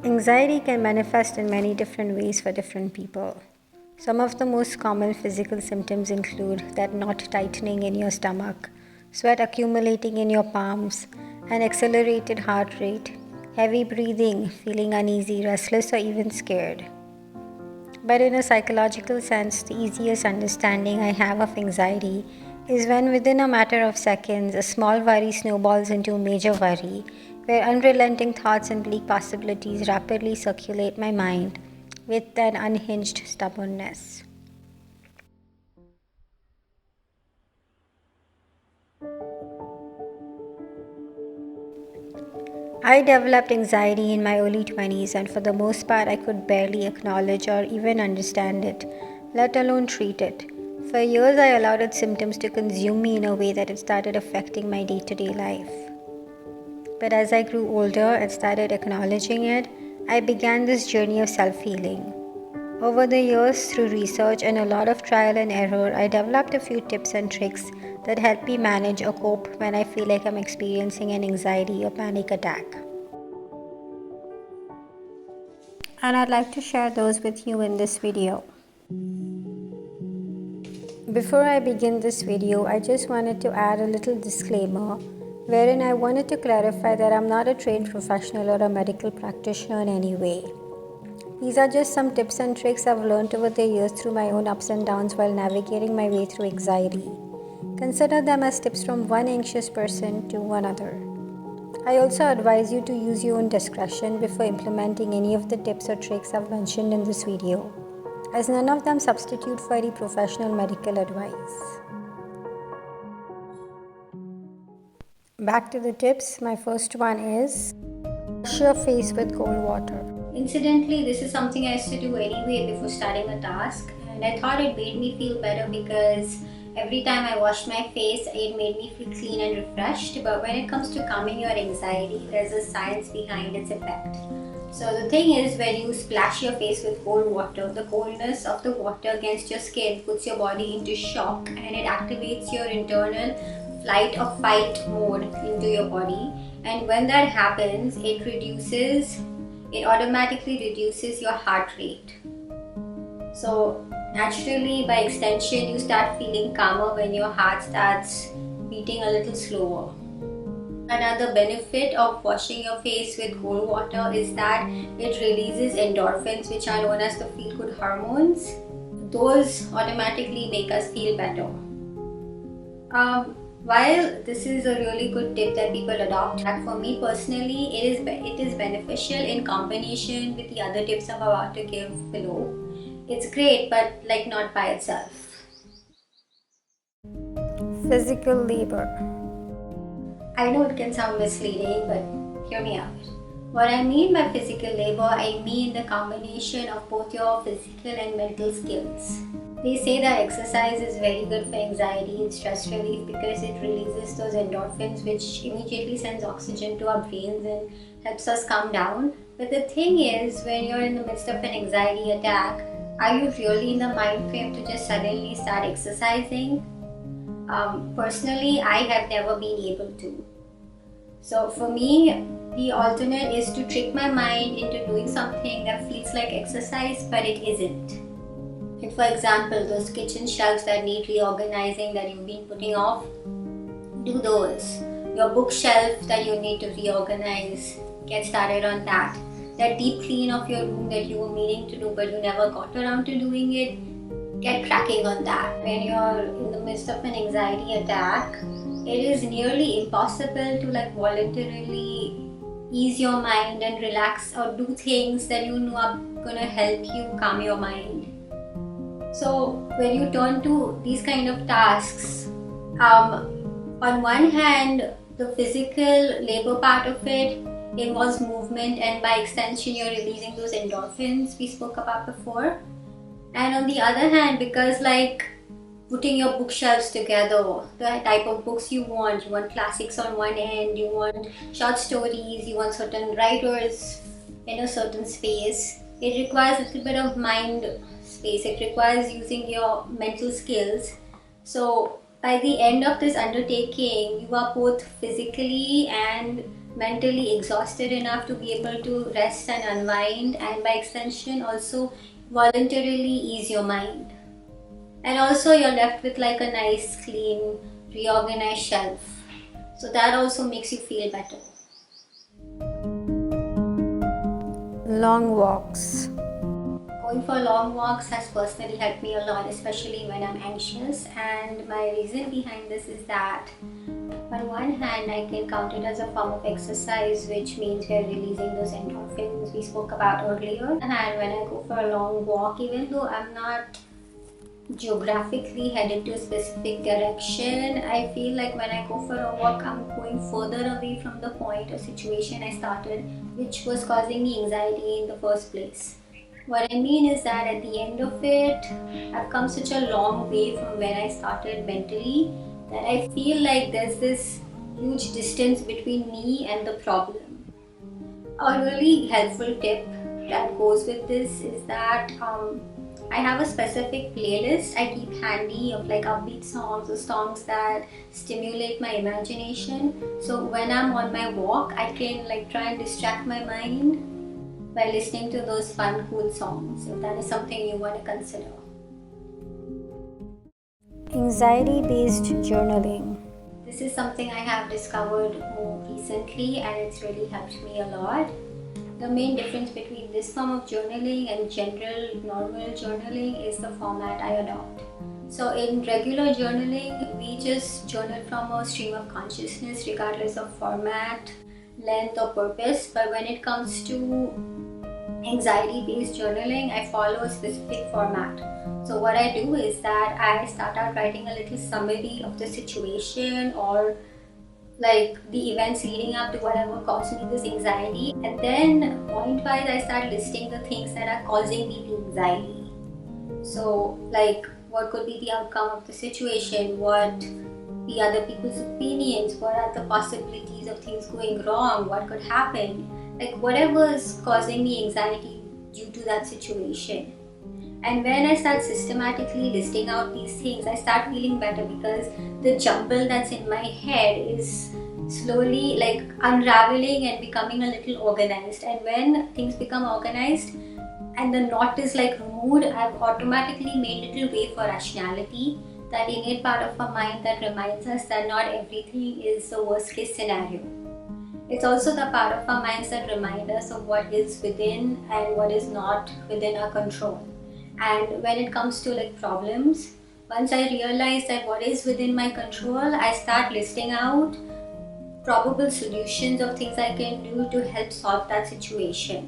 Anxiety can manifest in many different ways for different people. Some of the most common physical symptoms include that knot tightening in your stomach, sweat accumulating in your palms, an accelerated heart rate, heavy breathing, feeling uneasy, restless, or even scared. But in a psychological sense, the easiest understanding I have of anxiety is when within a matter of seconds, a small worry snowballs into a major worry, where unrelenting thoughts and bleak possibilities rapidly circulate my mind with an unhinged stubbornness. I developed anxiety in my early 20s, and for the most part, I could barely acknowledge or even understand it, let alone treat it. For years, I allowed its symptoms to consume me in a way that it started affecting my day to day life. But as I grew older and started acknowledging it, I began this journey of self healing. Over the years, through research and a lot of trial and error, I developed a few tips and tricks that help me manage or cope when I feel like I'm experiencing an anxiety or panic attack. And I'd like to share those with you in this video. Before I begin this video, I just wanted to add a little disclaimer wherein I wanted to clarify that I'm not a trained professional or a medical practitioner in any way. These are just some tips and tricks I've learned over the years through my own ups and downs while navigating my way through anxiety. Consider them as tips from one anxious person to another. I also advise you to use your own discretion before implementing any of the tips or tricks I've mentioned in this video, as none of them substitute for any professional medical advice. Back to the tips. My first one is wash your face with cold water. Incidentally, this is something I used to do anyway before starting a task, and I thought it made me feel better because every time I washed my face, it made me feel clean and refreshed. But when it comes to calming your anxiety, there's a science behind its effect. So the thing is, when you splash your face with cold water, the coldness of the water against your skin puts your body into shock, and it activates your internal flight or fight mode into your body. And when that happens, it automatically reduces your heart rate. So naturally, by extension, you start feeling calmer when your heart starts beating a little slower. Another benefit of washing your face with cold water is that it releases endorphins, which are known as the feel-good hormones. Those automatically make us feel better. While this is a really good tip that people adopt, for me personally, it is beneficial in combination with the other tips I'm about to give below. It's great, but not by itself. Physical labor. I know it can sound misleading, but hear me out. What I mean by physical labor, I mean the combination of both your physical and mental skills. They say that exercise is very good for anxiety and stress relief because it releases those endorphins, which immediately sends oxygen to our brains and helps us calm down. But the thing is, when you're in the midst of an anxiety attack, are you really in the mind frame to just suddenly start exercising? Personally, I have never been able to. So for me, the alternate is to trick my mind into doing something that feels like exercise, but it isn't. Like for example, those kitchen shelves that need reorganizing that you've been putting off, do those. Your bookshelf that you need to reorganize, get started on that. That deep clean of your room that you were meaning to do but you never got around to doing it, get cracking on that. When you're in the midst of an anxiety attack, it is nearly impossible to voluntarily ease your mind and relax or do things that you know are gonna help you calm your mind. So when you turn to these kind of tasks, on one hand, the physical labor part of it involves movement, and by extension, you're releasing those endorphins we spoke about before. And on the other hand, because putting your bookshelves together, the type of books you want classics on one end, you want short stories, you want certain writers in a certain space. It requires a little bit of mind space. It requires using your mental skills. So by the end of this undertaking, you are both physically and mentally exhausted enough to be able to rest and unwind, and by extension also voluntarily ease your mind. And also you're left with like a nice, clean, reorganized shelf. So that also makes you feel better. Long walks. Going for long walks has personally helped me a lot, especially when I'm anxious. And my reason behind this is that on one hand, I can count it as a form of exercise, which means we're releasing those endorphins we spoke about earlier. And when I go for a long walk, even though I'm not geographically headed to a specific direction, I feel like when I go for a walk, I'm going further away from the point or situation I started, which was causing me anxiety in the first place. What I mean is that at the end of it, I've come such a long way from where I started mentally that I feel like there's this huge distance between me and the problem. A really helpful tip that goes with this is that I have a specific playlist I keep handy of like upbeat songs or songs that stimulate my imagination. So when I'm on my walk, I can like try and distract my mind by listening to those fun, cool songs, if that is something you want to consider. Anxiety-based journaling. This is something I have discovered more recently and it's really helped me a lot. The main difference between this form of journaling and general normal journaling is the format I adopt. So in regular journaling, we just journal from a stream of consciousness regardless of format, length or purpose. But when it comes to anxiety-based journaling, I follow a specific format. So what I do is that I start out writing a little summary of the situation or like the events leading up to whatever caused me this anxiety, and then point wise I start listing the things that are causing me the anxiety. So like what could be the outcome of the situation, what the other people's opinions, what are the possibilities of things going wrong, what could happen, like whatever is causing me anxiety due to that situation. And when I start systematically listing out these things, I start feeling better because the jumble that's in my head is slowly like unraveling and becoming a little organized. And when things become organized and the knot is like removed, I've automatically made little way for rationality, that innate part of our mind that reminds us that not everything is the worst case scenario. It's also the part of our minds that remind us of what is within and what is not within our control. And when it comes to like problems, once I realize that what is within my control, I start listing out probable solutions of things I can do to help solve that situation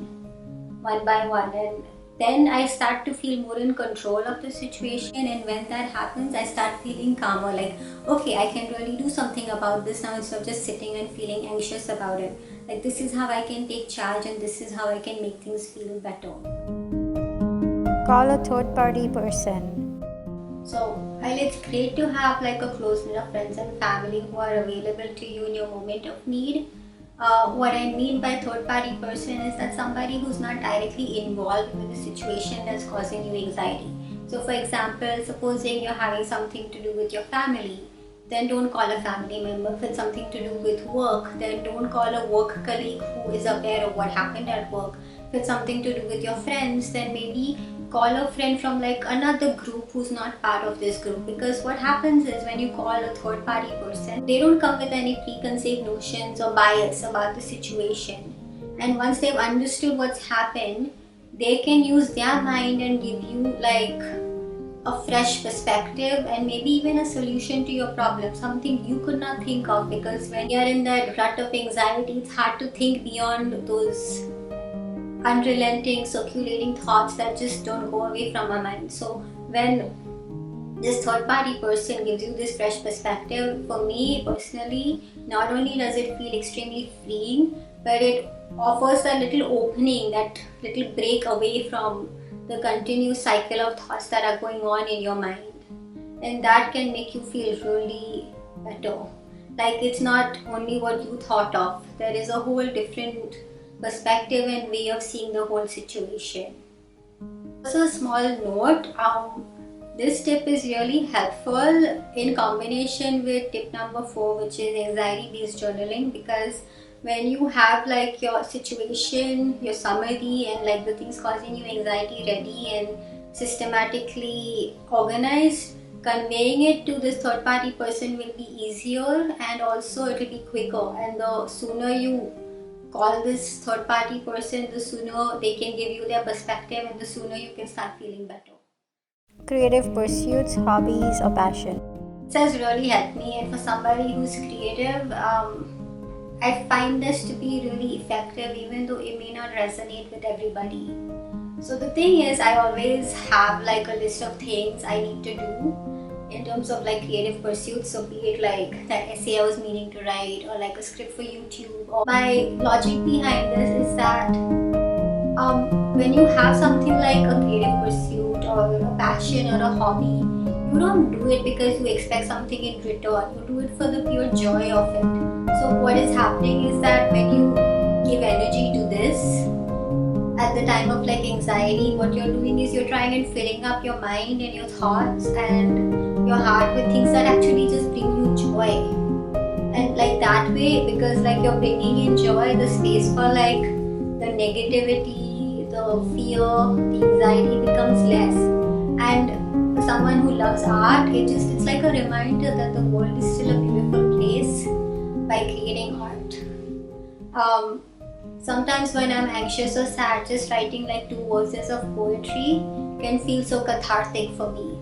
one by one. And then I start to feel more in control of the situation, and when that happens, I start feeling calmer, like, okay, I can really do something about this now instead of just sitting and feeling anxious about it. Like, this is how I can take charge and this is how I can make things feel better. Call a third-party person. So, while it's great to have like a close knit of friends and family who are available to you in your moment of need, what I mean by third party person is that somebody who's not directly involved with the situation that's causing you anxiety. So for example, supposing you're having something to do with your family, then don't call a family member. If it's something to do with work, then don't call a work colleague who is aware of what happened at work. If it's something to do with your friends, then maybe call a friend from like another group who's not part of this group. Because what happens is when you call a third party person, they don't come with any preconceived notions or bias about the situation. And once they've understood what's happened, they can use their mind and give you like a fresh perspective and maybe even a solution to your problem, something you could not think of, because when you're in that rut of anxiety, it's hard to think beyond those unrelenting, circulating thoughts that just don't go away from our mind. So when this third party person gives you this fresh perspective, for me personally, not only does it feel extremely freeing, but it offers that little opening, that little break away from the continuous cycle of thoughts that are going on in your mind. And that can make you feel really better. Like it's not only what you thought of, there is a whole different perspective and way of seeing the whole situation. Also a small note, this tip is really helpful in combination with tip number 4, which is anxiety based journaling, because when you have like your situation, your summary, and like the things causing you anxiety ready and systematically organized, conveying it to this third party person will be easier, and also it will be quicker. And the sooner you call this third party person, the sooner they can give you their perspective, and the sooner you can start feeling better. Creative pursuits, hobbies, or passion. This has really helped me, and for somebody who's creative, I find this to be really effective, even though it may not resonate with everybody. So the thing is, I always have like a list of things I need to do in terms of like creative pursuits. So be it like that essay I was meaning to write, or like a script for YouTube. Or my logic behind this is that when you have something like a creative pursuit or a passion or a hobby, you don't do it because you expect something in return. You do it for the pure joy of it. So what is happening is that when you give energy to this at the time of like anxiety, what you're doing is you're trying and filling up your mind and your thoughts and your heart with things that actually just bring you joy. And like that way, because like you're bringing in joy, the space for like the negativity, the fear, the anxiety becomes less. And for someone who loves art, it's like a reminder that the world is still a beautiful place by creating art. Sometimes when I'm anxious or sad, just writing like 2 verses of poetry can feel so cathartic for me.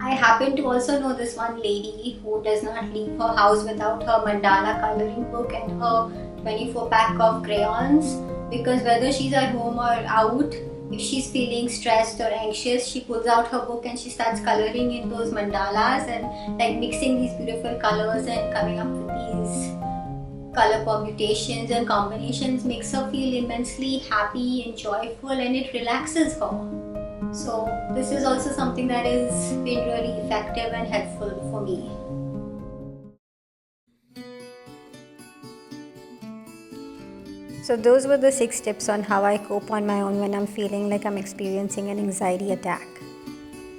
I happen to also know this one lady who does not leave her house without her mandala coloring book and her 24-pack of crayons, because whether she's at home or out, if she's feeling stressed or anxious, she pulls out her book and she starts coloring in those mandalas and like mixing these beautiful colors and coming up with these color permutations and combinations makes her feel immensely happy and joyful, and it relaxes her. So this is also something that has been really effective and helpful for me. So those were the 6 tips on how I cope on my own when I'm feeling like I'm experiencing an anxiety attack.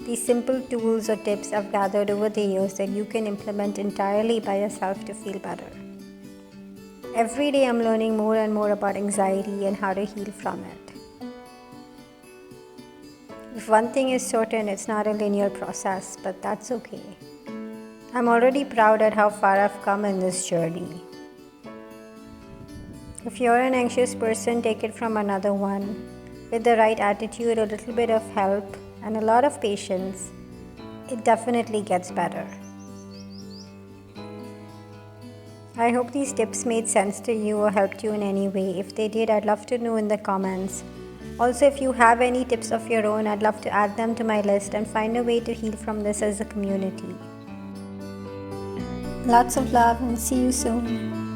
These simple tools or tips I've gathered over the years that you can implement entirely by yourself to feel better. Every day I'm learning more and more about anxiety and how to heal from it. If one thing is certain, it's not a linear process, but that's okay. I'm already proud at how far I've come in this journey. If you're an anxious person, take it from another one. With the right attitude, a little bit of help, and a lot of patience, it definitely gets better. I hope these tips made sense to you or helped you in any way. If they did, I'd love to know in the comments. Also, if you have any tips of your own, I'd love to add them to my list and find a way to heal from this as a community. Lots of love and see you soon.